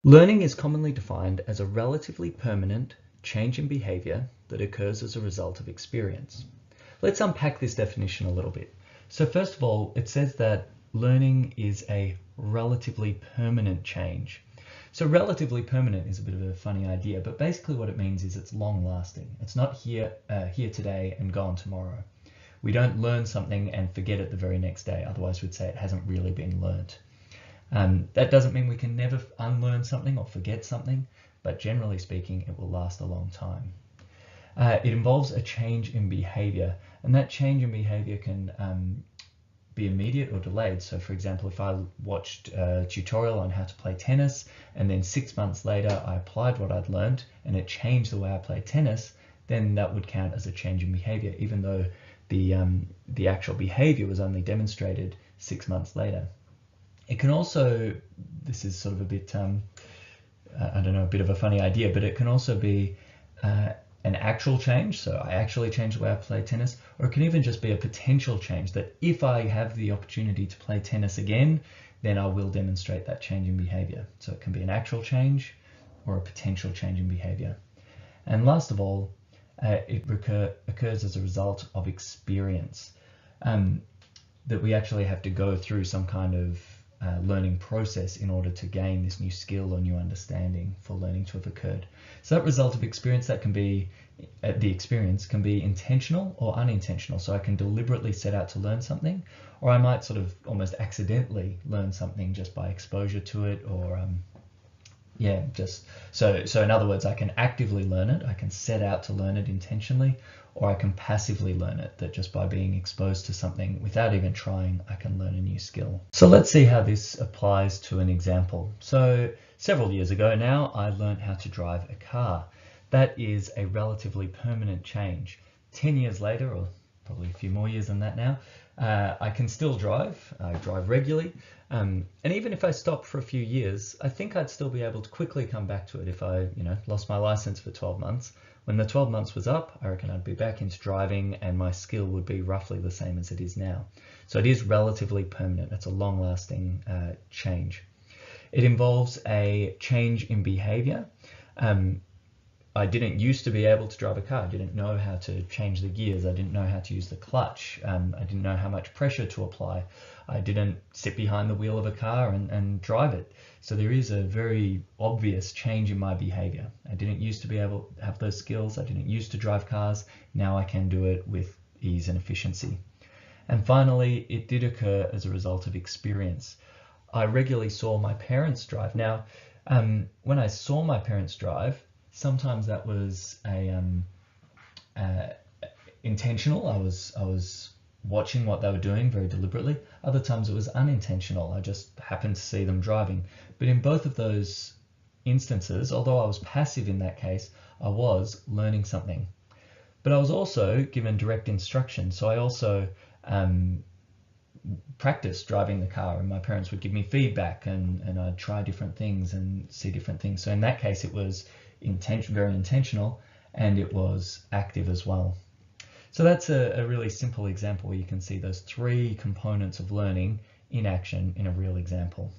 Learning is commonly defined as a relatively permanent change in behavior that occurs as a result of experience. Let's unpack this definition a little bit. So first of all, it says that learning is a relatively permanent change. So relatively permanent is a bit of a funny idea, but basically what it means is it's long lasting. It's not here today and gone tomorrow. We don't learn something and forget it the very next day. Otherwise we'd say it hasn't really been learnt. That doesn't mean we can never unlearn something or forget something, but generally speaking, it will last a long time. It involves a change in behavior, and that change in behavior can be immediate or delayed. So for example, if I watched a tutorial on how to play tennis, and then 6 months later I applied what I'd learned and it changed the way I play tennis, then that would count as a change in behavior, even though the actual behavior was only demonstrated 6 months later. It can also, this is sort of a bit, I don't know, a bit of a funny idea, but it can also be an actual change. So I actually changed the way I play tennis, or it can even just be a potential change that if I have the opportunity to play tennis again, then I will demonstrate that change in behavior. So it can be an actual change or a potential change in behavior. And last of all, it occurs as a result of experience, that we actually have to go through some kind of learning process in order to gain this new skill or new understanding for learning to have occurred. So that result of experience, that can be, the experience can be intentional or unintentional. So I can deliberately set out to learn something, or I might sort of almost accidentally learn something just by exposure to it, or yeah, just so in other words, I can actively learn it, I can set out to learn it intentionally, or I can passively learn it, that just by being exposed to something without even trying, I can learn a new skill. So let's see how this applies to an example. So several years ago now, I learned how to drive a car. That is a relatively permanent change. 10 years later, or probably a few more years than that now, I can still drive. I drive regularly. And even if I stopped for a few years, I think I'd still be able to quickly come back to it if I, lost my license for 12 months. When the 12 months was up, I reckon I'd be back into driving and my skill would be roughly the same as it is now. So it is relatively permanent. It's a long-lasting change. It involves a change in behavior. I didn't used to be able to drive a car. I didn't know how to change the gears. I didn't know how to use the clutch. I didn't know how much pressure to apply. I didn't sit behind the wheel of a car and drive it. So there is a very obvious change in my behavior. I didn't used to be able to have those skills. I didn't used to drive cars. Now I can do it with ease and efficiency. And finally, it did occur as a result of experience. I regularly saw my parents drive. Now, when I saw my parents drive, sometimes that was intentional. I was watching what they were doing very deliberately. Other times it was unintentional. I just happened to see them driving. But in both of those instances, although I was passive in that case, I was learning something. But I was also given direct instruction. So I also practiced driving the car, and my parents would give me feedback, and I'd try different things and see different things. So in that case, it was very intentional, and it was active as well. So that's a really simple example where you can see those three components of learning in action in a real example.